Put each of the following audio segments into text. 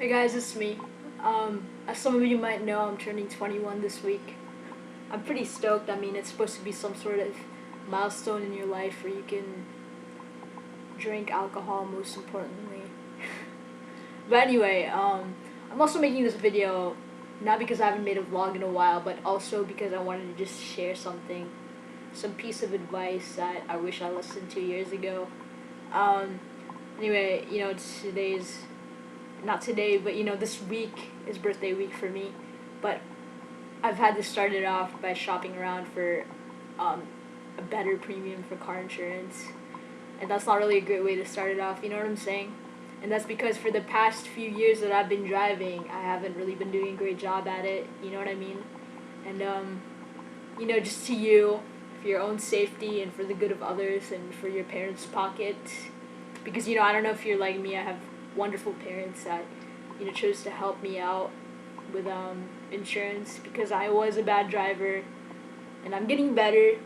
Hey guys, it's me. As some of you might know, I'm turning 21 this week. I'm pretty stoked. I mean, it's supposed to be some sort of milestone in your life where you can drink alcohol, most importantly. But anyway, I'm also making this video not because I haven't made a vlog in a while, but also because I wanted to just share some piece of advice that I wish I listened 2 years ago. Um, anyway, not today, but this week is birthday week for me. But I've had to start it off by shopping around for um, a better premium for car insurance. And that's not really a great way to start it off, you know what I'm saying? And that's because for the past few years that I've been driving, I haven't really been doing a great job at it, you know what I mean? And, just to you, for your own safety and for the good of others and for your parents' pocket. Because, I don't know if you're like me, I have wonderful parents that, chose to help me out with insurance because I was a bad driver and I'm getting better,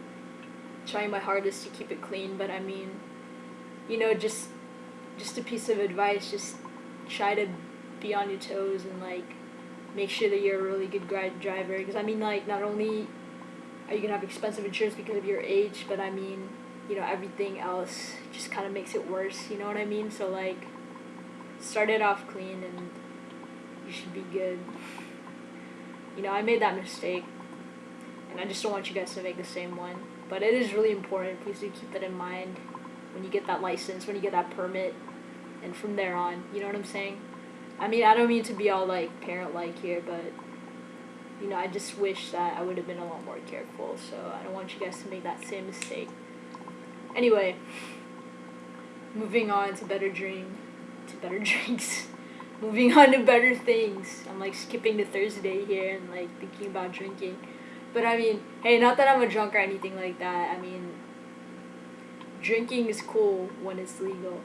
trying my hardest to keep it clean, but I mean, just a piece of advice, just try to be on your toes and make sure that you're a really good driver because I mean not only are you gonna have expensive insurance because of your age, but I mean, everything else just kind of makes it worse, you know what I mean? So start it off clean and you should be good. I made that mistake and I just don't want you guys to make the same one. But it is really important, please do keep that in mind when you get that license, when you get that permit, and from there on, you know what I'm saying? I mean, I don't mean to be all parent-like here, but I just wish that I would have been a lot more careful, so I don't want you guys to make that same mistake. Anyway, moving on to better drinks. Moving on to better things. I'm skipping to Thursday here and thinking about drinking. But I mean, hey, not that I'm a drunk or anything like that. I mean, drinking is cool when it's legal.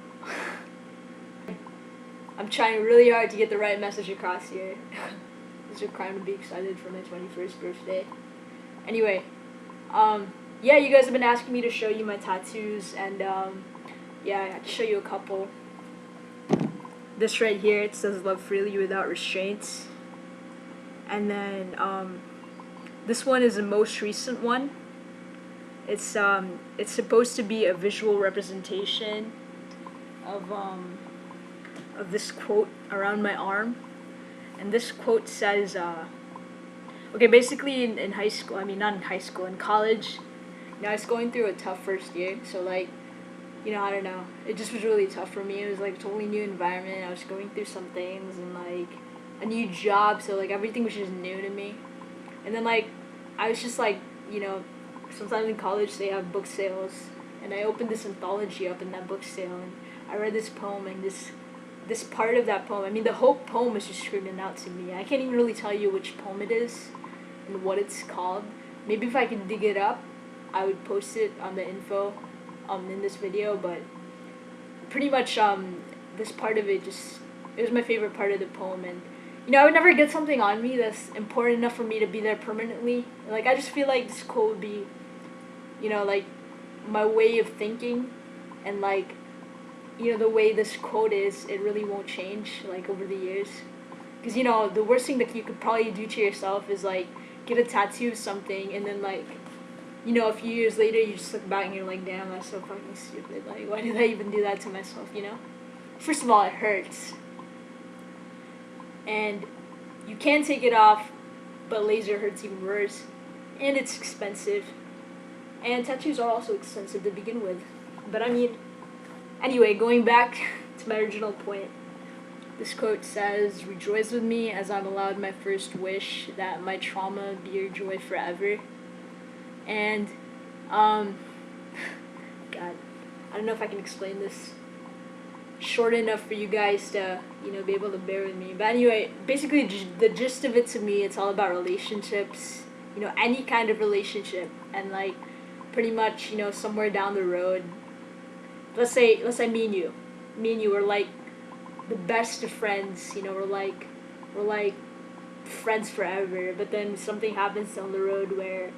I'm trying really hard to get the right message across here. It's a crime to be excited for my 21st birthday. Anyway, yeah, you guys have been asking me to show you my tattoos, and yeah, I can show you a couple. This right here, it says "Love freely without restraints," and then this one is the most recent one. It's supposed to be a visual representation of this quote around my arm, and this quote says, okay, basically in high school, I mean not in high school, in college, I was going through a tough first year, so I don't know, it just was really tough for me. It was a totally new environment. I was going through some things and a new job, so everything was just new to me. And then I was just sometimes in college they have book sales, and I opened this anthology up in that book sale, and I read this poem, and this part of that poem, I mean the whole poem was just screaming out to me. I can't even really tell you which poem it is and what it's called. Maybe if I could dig it up, I would post it on the info in this video, but pretty much this part of it was my favorite part of the poem. And I would never get something on me that's important enough for me to be there permanently. I just feel like this quote would be my way of thinking, and the way this quote is, it really won't change over the years, because the worst thing that you could probably do to yourself is get a tattoo of something, and then a few years later, you just look back and you're like, damn, that's so fucking stupid. Why did I even do that to myself, First of all, it hurts. And you can take it off, but laser hurts even worse. And it's expensive. And tattoos are also expensive to begin with. But I mean, anyway, going back to my original point, this quote says, "Rejoice with me as I'm allowed my first wish, that my trauma be your joy forever." And, God, I don't know if I can explain this short enough for you guys to, be able to bear with me. But anyway, basically, the gist of it to me, it's all about relationships, any kind of relationship. And, pretty much, somewhere down the road, let's say me and you were, the best of friends, we're, friends forever. But then something happens down the road where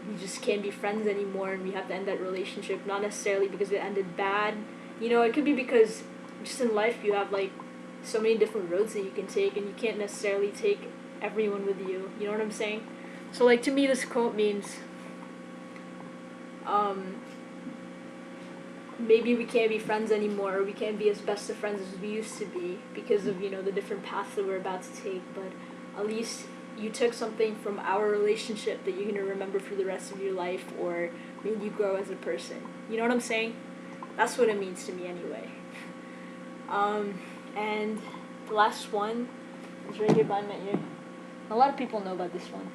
we just can't be friends anymore, and we have to end that relationship, not necessarily because it ended bad. It could be because just in life you have so many different roads that you can take, and you can't necessarily take everyone with you. You know what I'm saying? So like to me, this quote means, um, maybe we can't be friends anymore, or we can't be as best of friends as we used to be because of, you know, the different paths that we're about to take, but at least you took something from our relationship that you're going to remember for the rest of your life, or made you grow as a person. You know what I'm saying? That's what it means to me anyway. And the last one is right here by my ear. A lot of people know about this one.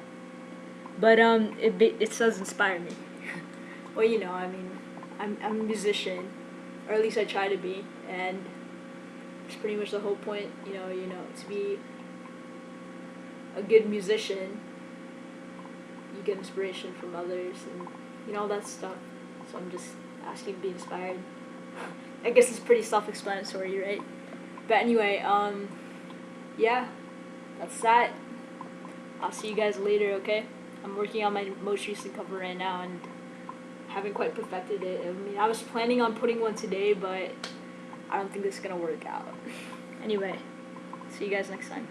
But it says inspire me. Well, you know, I mean, I'm a musician, or at least I try to be, and it's pretty much the whole point. You know, to be a good musician, you get inspiration from others, and you know all that stuff. So I'm just asking to be inspired. I guess it's pretty self-explanatory, right? But anyway, yeah, that's that. I'll see you guys later, okay? I'm working on my most recent cover right now, and haven't quite perfected it. I mean, I was planning on putting one today, but I don't think this is gonna work out. Anyway, see you guys next time.